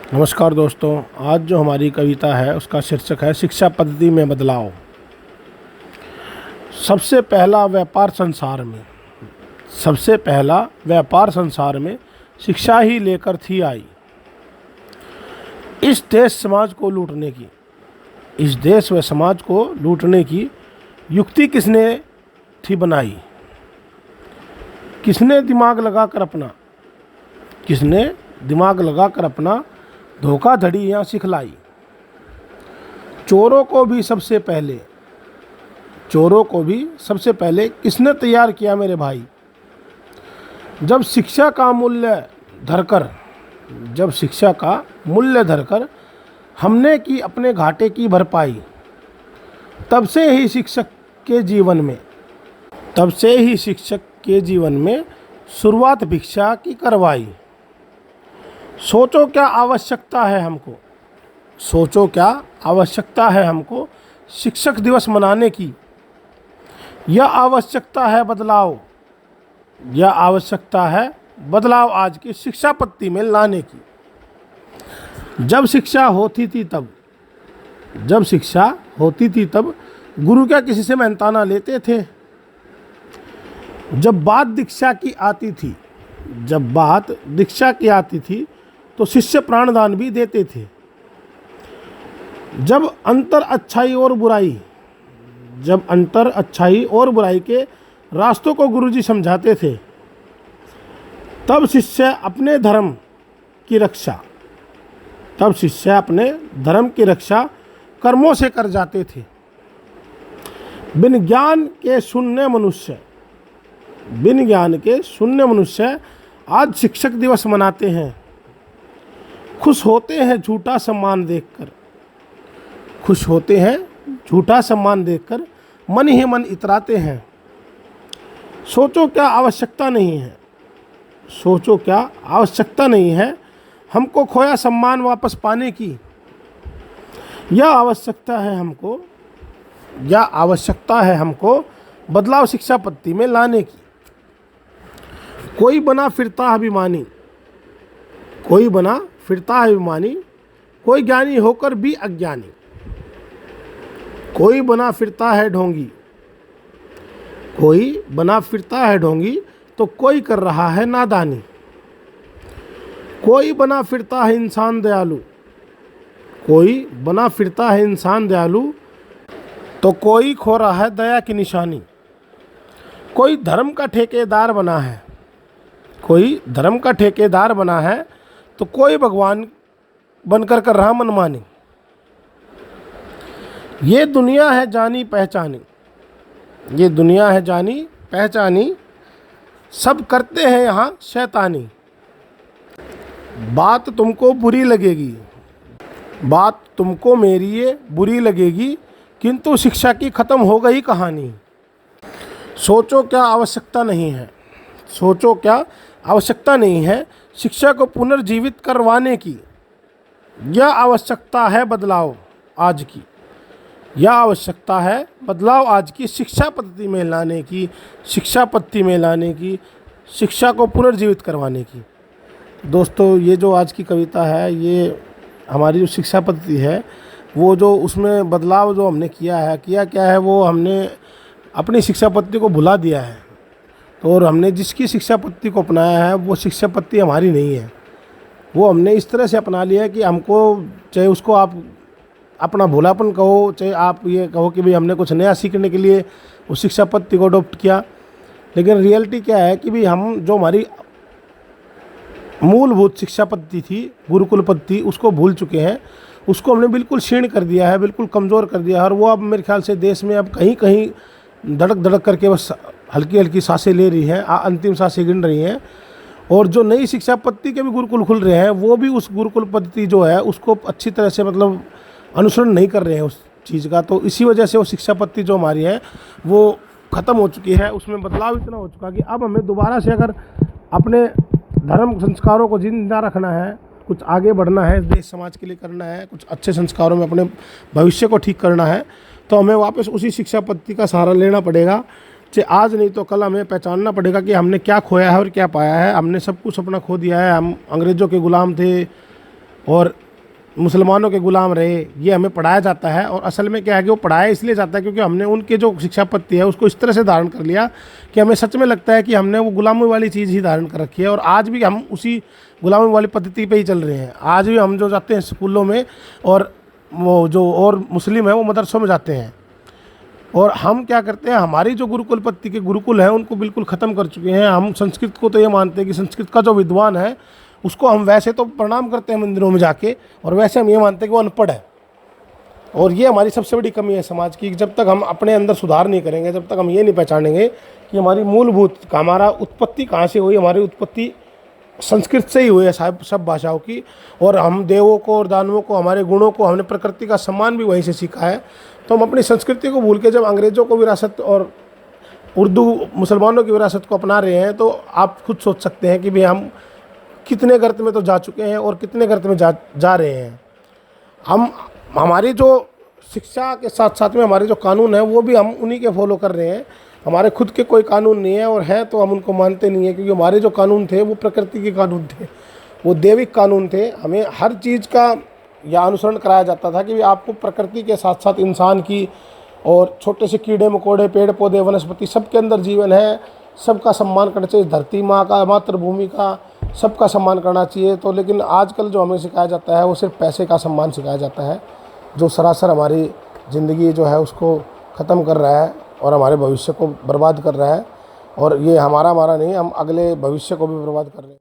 नमस्कार दोस्तों, आज जो हमारी कविता है उसका शीर्षक है शिक्षा पद्धति में बदलाव। सबसे पहला व्यापार संसार में शिक्षा ही लेकर थी आई। इस देश व समाज को लूटने की युक्ति किसने थी बनाई? किसने दिमाग लगाकर अपना धोखाधड़ी सिखलाई। चोरों को भी सबसे पहले किसने तैयार किया मेरे भाई? जब शिक्षा का मूल्य धरकर हमने की अपने घाटे की भरपाई, तब से ही शिक्षक के जीवन में शुरुआत भिक्षा की करवाई। सोचो क्या आवश्यकता है हमको शिक्षक दिवस मनाने की। यह आवश्यकता है बदलाव आज की शिक्षा पद्धति में लाने की। जब शिक्षा होती थी तब गुरु क्या किसी से मेहनताना लेते थे। जब बात दीक्षा की आती थी तो शिष्य प्राणदान भी देते थे। जब अंतर अच्छाई और बुराई के रास्तों को गुरुजी समझाते थे, तब शिष्य अपने धर्म की रक्षा कर्मों से कर जाते थे। बिन ज्ञान के शून्य मनुष्य आज शिक्षक दिवस मनाते हैं। खुश होते हैं झूठा सम्मान देखकर मन ही मन इतराते हैं। सोचो क्या आवश्यकता नहीं है हमको खोया सम्मान वापस पाने की। यह आवश्यकता है हमको बदलाव शिक्षा पद्धति में लाने की। कोई बना फिरता अभिमानी, कोई ज्ञानी होकर भी अज्ञानी। कोई बना फिरता है ढोंगी तो कोई कर रहा है नादानी। कोई बना फिरता है इंसान दयालु तो कोई खो रहा है दया की निशानी। कोई धर्म का ठेकेदार बना है तो कोई भगवान बनकर कर रहा मनमानी। ये दुनिया है जानी पहचानी, सब करते हैं यहाँ शैतानी। बात तुमको मेरी ये बुरी लगेगी, किंतु शिक्षा की खत्म हो गई कहानी। सोचो क्या आवश्यकता नहीं है शिक्षा को पुनर्जीवित करवाने की। यह आवश्यकता है बदलाव आज की शिक्षा पद्धति में लाने की, शिक्षा को पुनर्जीवित करवाने की। दोस्तों, ये जो आज की कविता है, ये हमारी जो शिक्षा पद्धति है, वो जो उसमें बदलाव जो हमने किया क्या है, वो हमने अपनी शिक्षा पद्धति को भुला दिया है। और हमने जिसकी शिक्षा पद्धति को अपनाया है वो शिक्षा पद्धति हमारी नहीं है। वो हमने इस तरह से अपना लिया है कि हमको, चाहे उसको आप अपना भोलापन कहो, चाहे आप ये कहो कि भाई हमने कुछ नया सीखने के लिए उस शिक्षा पद्धति को अडॉप्ट किया। लेकिन रियलिटी क्या है कि भाई हम जो हमारी मूलभूत शिक्षा पद्धति थी, गुरुकुल पद्धति, उसको भूल चुके हैं। उसको हमने बिल्कुल क्षीण कर दिया है, बिल्कुल कमज़ोर कर दिया है। और वो अब मेरे ख्याल से देश में अब कहीं कहीं धड़क करके बस हल्की सांसें ले रही हैं, अंतिम सांसें गिन रही हैं। और जो नई शिक्षा पद्धति के भी गुरुकुल खुल रहे हैं, वो भी उस गुरुकुल पद्धति जो है उसको अच्छी तरह से अनुसरण नहीं कर रहे हैं उस चीज़ का। तो इसी वजह से वो शिक्षा पद्धति जो हमारी है वो ख़त्म हो चुकी है। उसमें बदलाव इतना हो चुका कि अब हमें दोबारा से अगर अपने धर्म संस्कारों को जिंदा रखना है, कुछ आगे बढ़ना है, देश समाज के लिए करना है, कुछ अच्छे संस्कारों में अपने भविष्य को ठीक करना है, तो हमें वापस उसी शिक्षा पद्धति का सहारा लेना पड़ेगा। चाहे आज नहीं तो कल हमें पहचानना पड़ेगा कि हमने क्या खोया है और क्या पाया है। हमने सब कुछ अपना खो दिया है। हम अंग्रेज़ों के गुलाम थे, और मुसलमानों के गुलाम रहे, ये हमें पढ़ाया जाता है। और असल में क्या है कि वो पढ़ाया इसलिए जाता है क्योंकि हमने उनके जो शिक्षा पद्धति है उसको इस तरह से धारण कर लिया कि हमें सच में लगता है कि हमने वो गुलामी वाली चीज़ ही धारण कर रखी है। और आज भी हम उसी गुलामी वाली पद्धति पे ही चल रहे हैं। आज भी हम जो जाते हैं स्कूलों में, और वो जो और मुस्लिम है वो मदरसों में जाते हैं, और हम क्या करते हैं, हमारी जो गुरुकुल पद्धति के गुरुकुल हैं उनको बिल्कुल ख़त्म कर चुके हैं। हम संस्कृत को तो ये मानते हैं कि संस्कृत का जो विद्वान है उसको हम वैसे तो प्रणाम करते हैं मंदिरों में जाके, और वैसे हम ये मानते हैं कि वो अनपढ़ है। और ये हमारी सबसे बड़ी कमी है समाज की। जब तक हम अपने अंदर सुधार नहीं करेंगे, जब तक हम ये नहीं पहचानेंगे कि हमारी मूलभूत हमारा उत्पत्ति कहाँ से हुई, हमारी उत्पत्ति संस्कृत से ही हुई है सब भाषाओं की, और हम देवों को और दानवों को, हमारे गुणों को, हमने प्रकृति का सम्मान भी वहीं से सीखा है। तो हम अपनी संस्कृति को भूल के जब अंग्रेज़ों को विरासत और उर्दू मुसलमानों की विरासत को अपना रहे हैं, तो आप खुद सोच सकते हैं कि भाई हम कितने गर्त में तो जा चुके हैं और कितने गर्त में जा रहे हैं। हम हमारी जो शिक्षा के साथ साथ में हमारे जो कानून है वो भी हम उन्हीं के फॉलो कर रहे हैं। हमारे खुद के कोई कानून नहीं है, और है तो हम उनको मानते नहीं है, क्योंकि हमारे जो कानून थे वो प्रकृति के कानून थे, वो दैविक कानून थे। हमें हर चीज़ का यह अनुसरण कराया जाता था कि आपको प्रकृति के साथ साथ इंसान की, और छोटे से कीड़े मकोड़े, पेड़ पौधे, वनस्पति, सबके अंदर जीवन है, सबका सम्मान करना चाहिए। धरती माँ का, मातृभूमि का, सबका सम्मान करना चाहिए। तो लेकिन आजकल जो हमें सिखाया जाता है वो सिर्फ पैसे का सम्मान सिखाया जाता है, जो सरासर हमारी ज़िंदगी जो है उसको ख़त्म कर रहा है और हमारे भविष्य को बर्बाद कर रहा है। और ये हमारा नहीं, हम अगले भविष्य को भी बर्बाद कर रहे हैं।